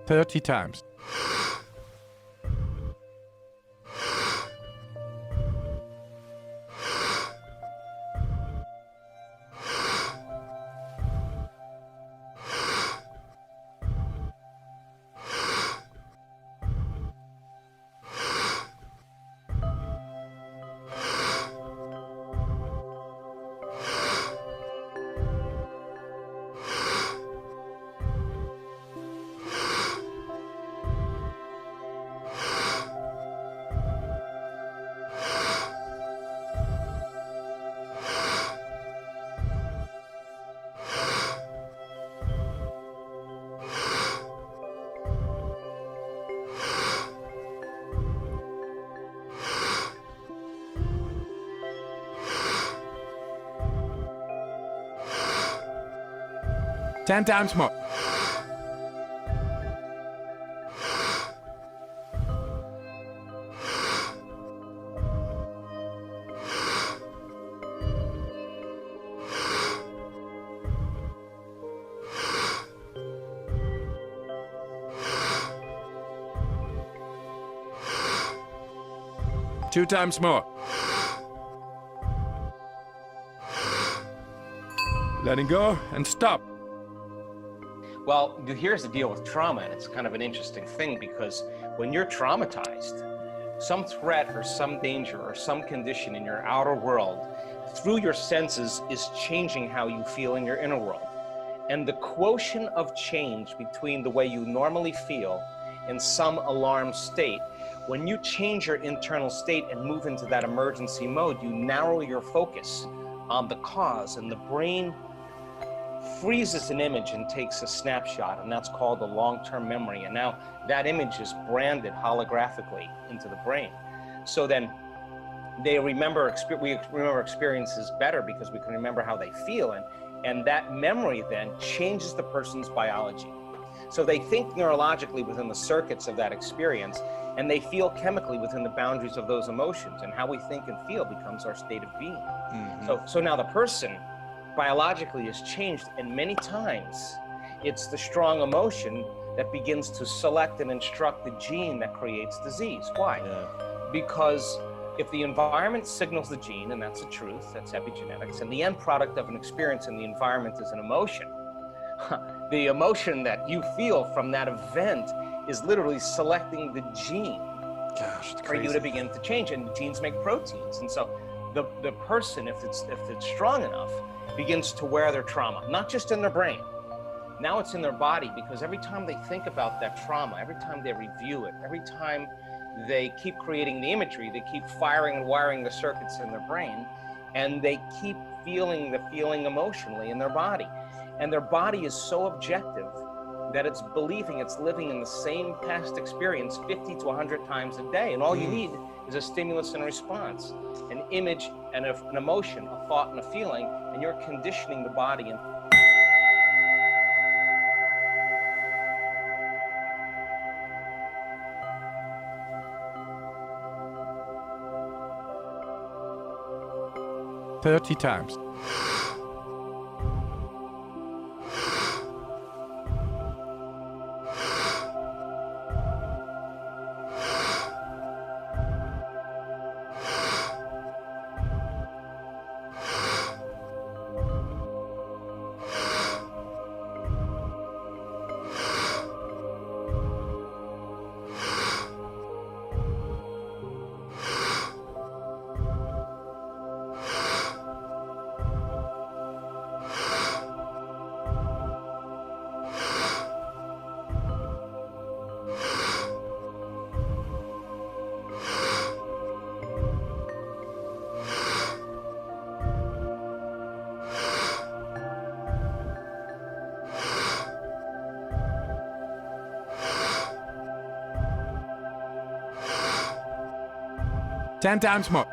30 times. Ten times more. Two times more. Letting go and stop. Well, here's the deal with trauma, and it's kind of an interesting thing because when you're traumatized, some threat or some danger or some condition in your outer world, through your senses, is changing how you feel in your inner world. And the quotient of change between the way you normally feel in some alarm state, when you change your internal state and move into that emergency mode, you narrow your focus on the cause, and the brain freezes an image and takes a snapshot, and that's called a long-term memory. And now that image is branded holographically into the brain. So then we remember experiences better because we can remember how they feel, and that memory then changes the person's biology. So they think neurologically within the circuits of that experience, and they feel chemically within the boundaries of those emotions, and how we think and feel becomes our state of being. Mm-hmm. So now the person biologically is changed, and many times it's the strong emotion that begins to select and instruct the gene that creates disease. Why? Because if the environment signals the gene, and that's the truth, that's epigenetics, and the end product of an experience in the environment is an emotion, the emotion that you feel from that event is literally selecting the gene for you to begin to change, and genes make proteins. And so the person, if it's strong enough, begins to wear their trauma, not just in their brain. Now it's in their body, because every time they think about that trauma, every time they review it, every time they keep creating the imagery, they keep firing and wiring the circuits in their brain, and they keep feeling the feeling emotionally in their body. And their body is so objective that it's believing it's living in the same past experience 50 to 100 times a day. And all you need is a stimulus and a response, an image and an emotion, a thought and a feeling, and you're conditioning the body. And "30 times. Ten times more.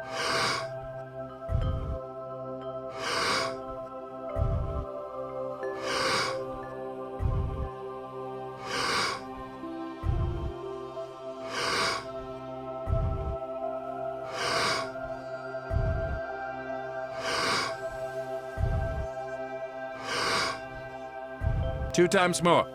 Two times more.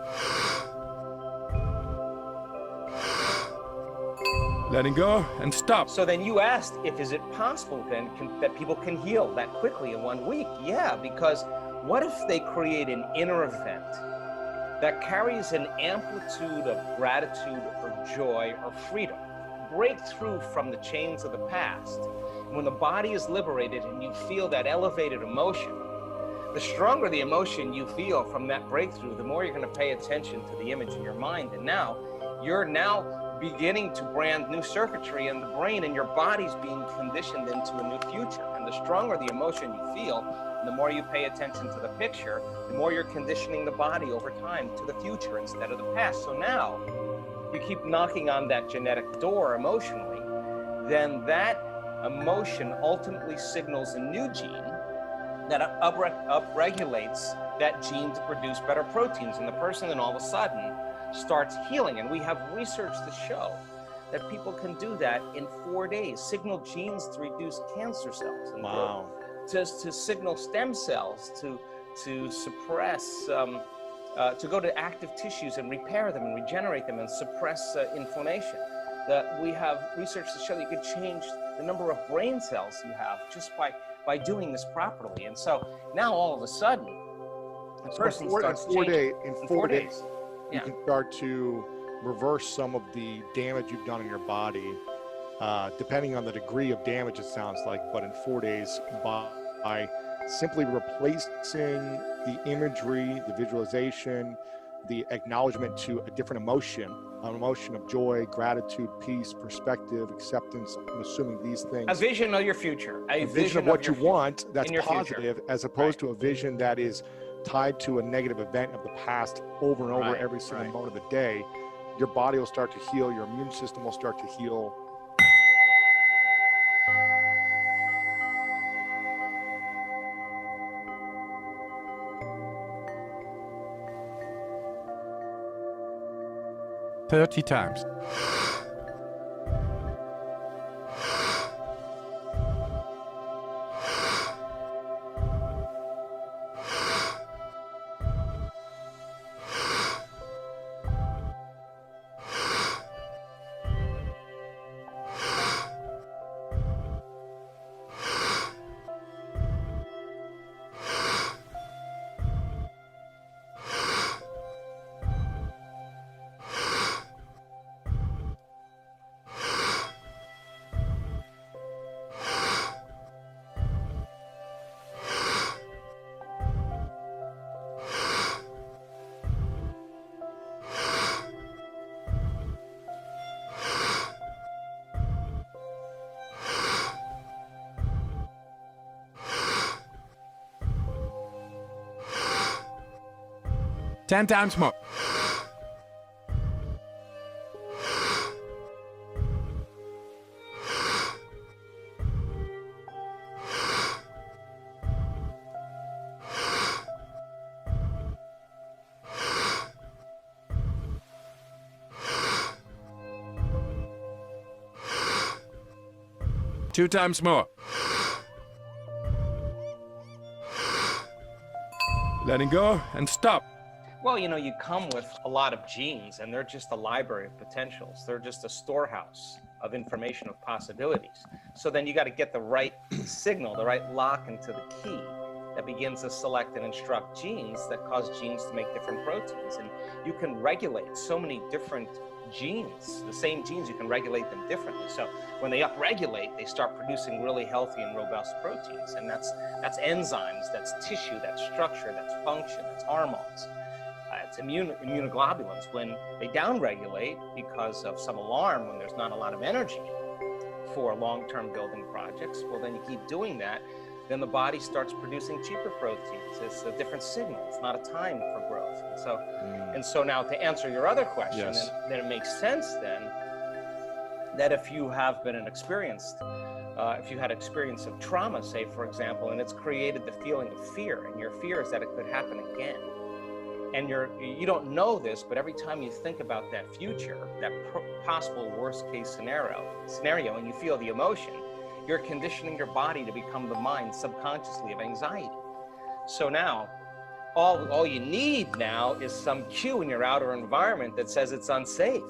letting go, and stop. So then you asked is it possible then that people can heal that quickly in 1 week? Yeah, because what if they create an inner event that carries an amplitude of gratitude or joy or freedom? Breakthrough from the chains of the past. When the body is liberated and you feel that elevated emotion, the stronger the emotion you feel from that breakthrough, the more you're going to pay attention to the image in your mind. And now you're beginning to brand new circuitry in the brain, and your body's being conditioned into a new future. And the stronger the emotion you feel, the more you pay attention to the picture, the more you're conditioning the body over time to the future instead of the past. So now you keep knocking on that genetic door emotionally, then that emotion ultimately signals a new gene that upregulates that gene to produce better proteins, and the person then all of a sudden starts healing. And we have research to show that people can do that in 4 days. Signal genes to reduce cancer cells. And wow. To signal stem cells, to suppress, to go to active tissues and repair them and regenerate them and suppress inflammation. That we have research to show that you could change the number of brain cells you have just by doing this properly. And so now all of a sudden, the person starts changing. In 4 days. Yeah. You can start to reverse some of the damage you've done in your body, depending on the degree of damage, it sounds like, but in 4 days by simply replacing the imagery, the visualization, the acknowledgement to a different emotion, an emotion of joy, gratitude, peace, perspective, acceptance. I'm assuming these things. A vision of your future. A vision of what you want that's positive, future. as opposed to a vision that is tied to a negative event of the past over and over every single moment of the day. Your body will start to heal, your immune system will start to heal. "30 times. "10 times more. "2 times more. Letting go, and stop. Well, you come with a lot of genes, and they're just a library of potentials. They're just a storehouse of information, of possibilities. So then you got to get the right signal, the right lock into the key that begins to select and instruct genes that cause genes to make different proteins. And you can regulate so many different genes. The same genes, you can regulate them differently. So when they upregulate, they start producing really healthy and robust proteins. And that's enzymes, that's tissue, that's structure, that's function, that's hormones. It's immunoglobulins. When they downregulate because of some alarm, when there's not a lot of energy for long-term building projects, well, then you keep doing that, then the body starts producing cheaper proteins. It's a different signal. It's not a time for growth. And so now to answer your other question, then it makes sense then that if you have been if you had experience of trauma, say, for example, and it's created the feeling of fear, and your fear is that it could happen again. And you don't know this, but every time you think about that future, that possible worst case scenario, and you feel the emotion, you're conditioning your body to become the mind subconsciously of anxiety. So now, all you need now is some cue in your outer environment that says it's unsafe,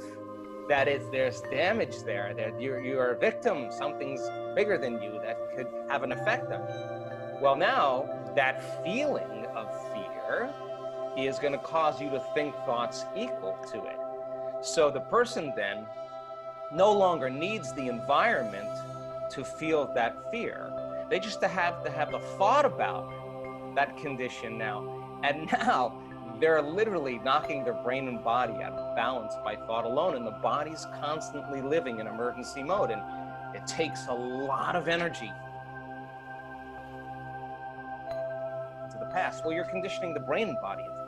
that there's damage there, that you're a victim, something's bigger than you that could have an effect on you. Well, now that feeling of fear is going to cause you to think thoughts equal to it. So the person then no longer needs the environment to feel that fear. They just have to have a thought about that condition now. And now they're literally knocking their brain and body out of balance by thought alone, and the body's constantly living in emergency mode, and it takes a lot of energy to the past. Well, you're conditioning the brain and body, in